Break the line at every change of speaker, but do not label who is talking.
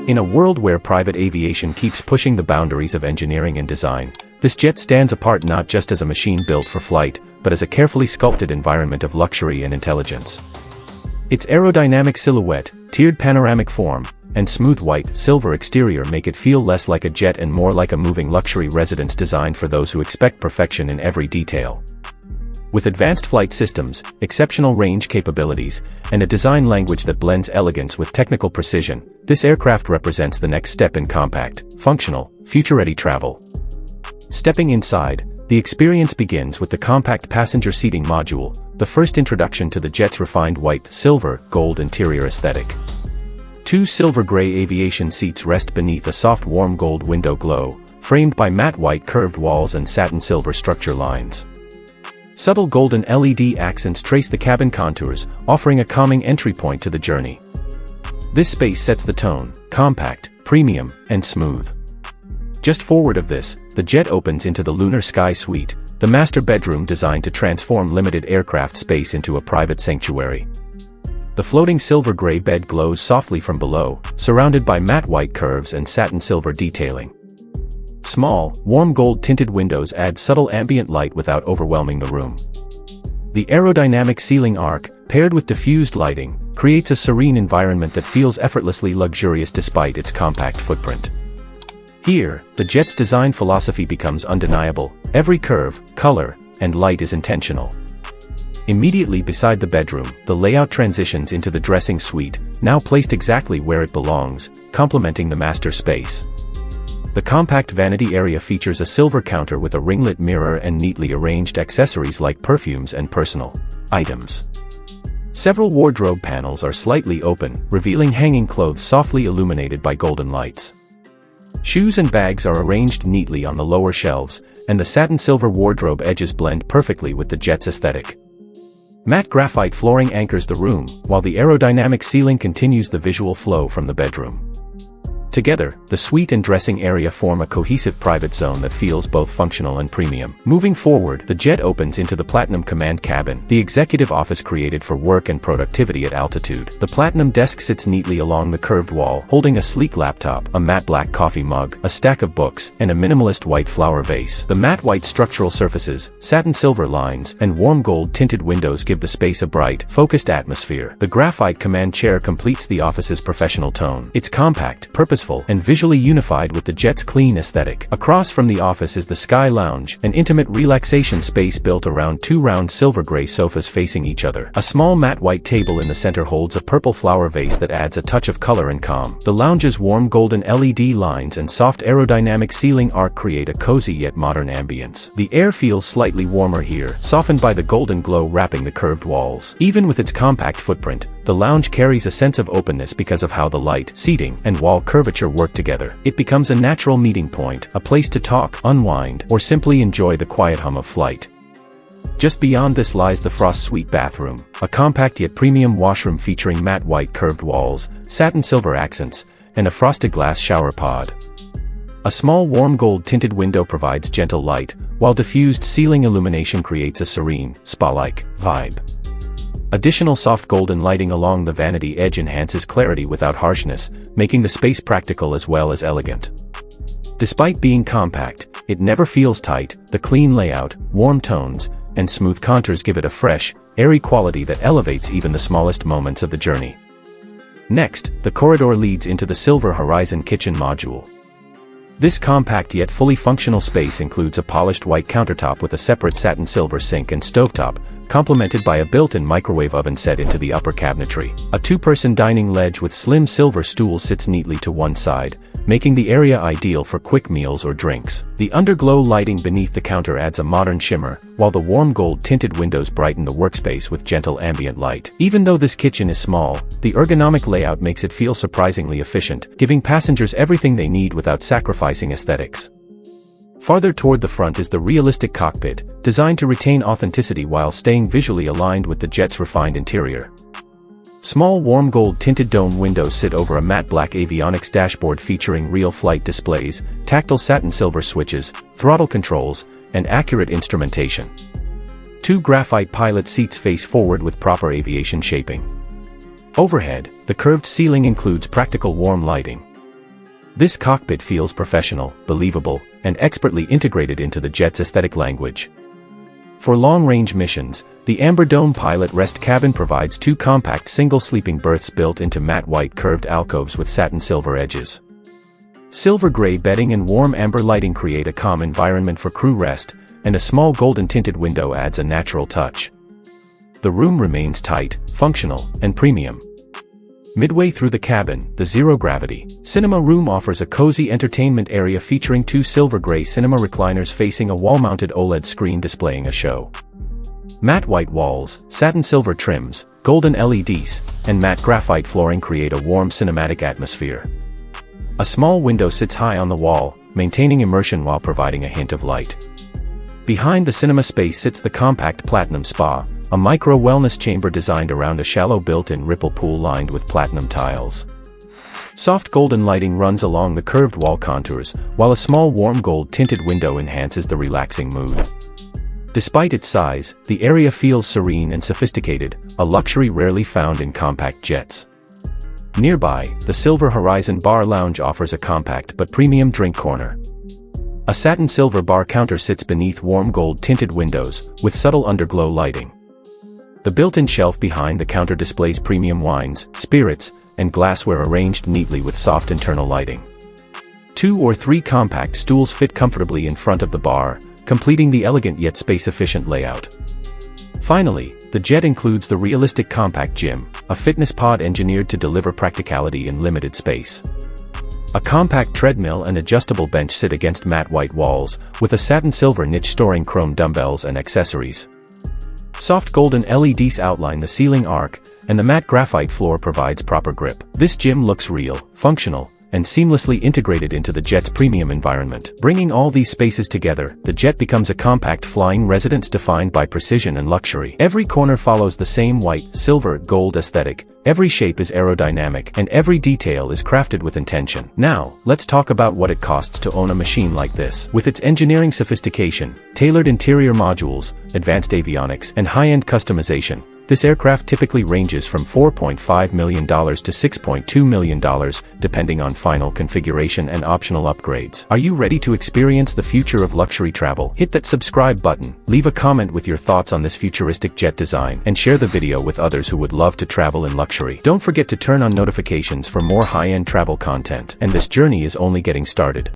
In a world where private aviation keeps pushing the boundaries of engineering and design, this jet stands apart not just as a machine built for flight, but as a carefully sculpted environment of luxury and intelligence. Its aerodynamic silhouette, tiered panoramic form, and smooth white, silver exterior make it feel less like a jet and more like a moving luxury residence designed for those who expect perfection in every detail. With advanced flight systems, exceptional range capabilities, and a design language that blends elegance with technical precision, this aircraft represents the next step in compact, functional, future-ready travel. Stepping inside, the experience begins with the compact passenger seating module, the first introduction to the jet's refined white, silver, gold interior aesthetic. Two silver-gray aviation seats rest beneath a soft warm gold window glow, framed by matte white curved walls and satin silver structure lines. Subtle golden LED accents trace the cabin contours, offering a calming entry point to the journey. This space sets the tone, compact, premium, and smooth. Just forward of this, the jet opens into the Lunar Sky Suite, the master bedroom designed to transform limited aircraft space into a private sanctuary. The floating silver-gray bed glows softly from below, surrounded by matte white curves and satin silver detailing. Small, warm gold-tinted windows add subtle ambient light without overwhelming the room. The aerodynamic ceiling arc, paired with diffused lighting, creates a serene environment that feels effortlessly luxurious despite its compact footprint. Here, the jet's design philosophy becomes undeniable. Every curve, color, and light is intentional. Immediately beside the bedroom, the layout transitions into the dressing suite, now placed exactly where it belongs, complementing the master space. The compact vanity area features a silver counter with a ringlit mirror and neatly arranged accessories like perfumes and personal items. Several wardrobe panels are slightly open, revealing hanging clothes softly illuminated by golden lights. Shoes and bags are arranged neatly on the lower shelves, and the satin silver wardrobe edges blend perfectly with the jet's aesthetic. Matte graphite flooring anchors the room, while the aerodynamic ceiling continues the visual flow from the bedroom. Together, the suite and dressing area form a cohesive private zone that feels both functional and premium. Moving forward, the jet opens into the Platinum Command Cabin, the executive office created for work and productivity at altitude. The Platinum desk sits neatly along the curved wall, holding a sleek laptop, a matte black coffee mug, a stack of books, and a minimalist white flower vase. The matte white structural surfaces, satin silver lines, and warm gold tinted windows give the space a bright, focused atmosphere. The graphite command chair completes the office's professional tone. It's compact, purposeful, and visually unified with the jet's clean aesthetic. Across from the office is the Sky Lounge, an intimate relaxation space built around two round silver-gray sofas facing each other. A small matte white table in the center holds a purple flower vase that adds a touch of color and calm. The lounge's warm golden LED lines and soft aerodynamic ceiling arc create a cozy yet modern ambience. The air feels slightly warmer here, softened by the golden glow wrapping the curved walls. Even with its compact footprint, the lounge carries a sense of openness because of how the light, seating, and wall curvature work together. It becomes a natural meeting point, a place to talk, unwind, or simply enjoy the quiet hum of flight. Just beyond this lies the Frost Suite bathroom, a compact yet premium washroom featuring matte white curved walls, satin silver accents, and a frosted glass shower pod. A small warm gold tinted window provides gentle light, while diffused ceiling illumination creates a serene, spa-like vibe. Additional soft golden lighting along the vanity edge enhances clarity without harshness, making the space practical as well as elegant. Despite being compact, it never feels tight. The clean layout, warm tones, and smooth contours give it a fresh, airy quality that elevates even the smallest moments of the journey. Next, the corridor leads into the Silver Horizon kitchen module. This compact yet fully functional space includes a polished white countertop with a separate satin silver sink and stovetop, complemented by a built-in microwave oven set into the upper cabinetry. A two-person dining ledge with slim silver stools sits neatly to one side, making the area ideal for quick meals or drinks. The underglow lighting beneath the counter adds a modern shimmer, while the warm gold-tinted windows brighten the workspace with gentle ambient light. Even though this kitchen is small, the ergonomic layout makes it feel surprisingly efficient, giving passengers everything they need without sacrificing aesthetics. Farther toward the front is the realistic cockpit, designed to retain authenticity while staying visually aligned with the jet's refined interior. Small warm gold tinted dome windows sit over a matte black avionics dashboard featuring real flight displays, tactile satin silver switches, throttle controls, and accurate instrumentation. Two graphite pilot seats face forward with proper aviation shaping. Overhead, the curved ceiling includes practical warm lighting. This cockpit feels professional, believable, and expertly integrated into the jet's aesthetic language. For long-range missions, the Amber Dome pilot rest cabin provides 2 compact single sleeping berths built into matte white curved alcoves with satin silver edges. Silver gray bedding and warm amber lighting create a calm environment for crew rest, and a small golden tinted window adds a natural touch. The room remains tight, functional, and premium. Midway through the cabin, the zero-gravity cinema room offers a cozy entertainment area featuring 2 silver gray cinema recliners facing a wall-mounted OLED screen displaying a show. Matte white walls, satin silver trims, golden LEDs, and matte graphite flooring create a warm cinematic atmosphere. A small window sits high on the wall, maintaining immersion while providing a hint of light. Behind the cinema space sits the compact Platinum Spa, a micro-wellness chamber designed around a shallow built-in ripple pool lined with platinum tiles. Soft golden lighting runs along the curved wall contours, while a small warm gold-tinted window enhances the relaxing mood. Despite its size, the area feels serene and sophisticated, a luxury rarely found in compact jets. Nearby, the Silver Horizon Bar Lounge offers a compact but premium drink corner. A satin silver bar counter sits beneath warm gold-tinted windows, with subtle underglow lighting. The built-in shelf behind the counter displays premium wines, spirits, and glassware arranged neatly with soft internal lighting. 2 or 3 compact stools fit comfortably in front of the bar, completing the elegant yet space-efficient layout. Finally, the jet includes the realistic compact gym, a fitness pod engineered to deliver practicality in limited space. A compact treadmill and adjustable bench sit against matte white walls, with a satin silver niche storing chrome dumbbells and accessories. Soft golden LEDs outline the ceiling arc, and the matte graphite floor provides proper grip. This gym looks real, functional, and seamlessly integrated into the jet's premium environment. Bringing all these spaces together, the jet becomes a compact flying residence defined by precision and luxury. Every corner follows the same white, silver, gold aesthetic, every shape is aerodynamic, and every detail is crafted with intention. Now, let's talk about what it costs to own a machine like this. With its engineering sophistication, tailored interior modules, advanced avionics, and high-end customization, this aircraft typically ranges from $4.5 million to $6.2 million, depending on final configuration and optional upgrades. Are you ready to experience the future of luxury travel? Hit that subscribe button, leave a comment with your thoughts on this futuristic jet design, and share the video with others who would love to travel in luxury. Don't forget to turn on notifications for more high-end travel content, and this journey is only getting started.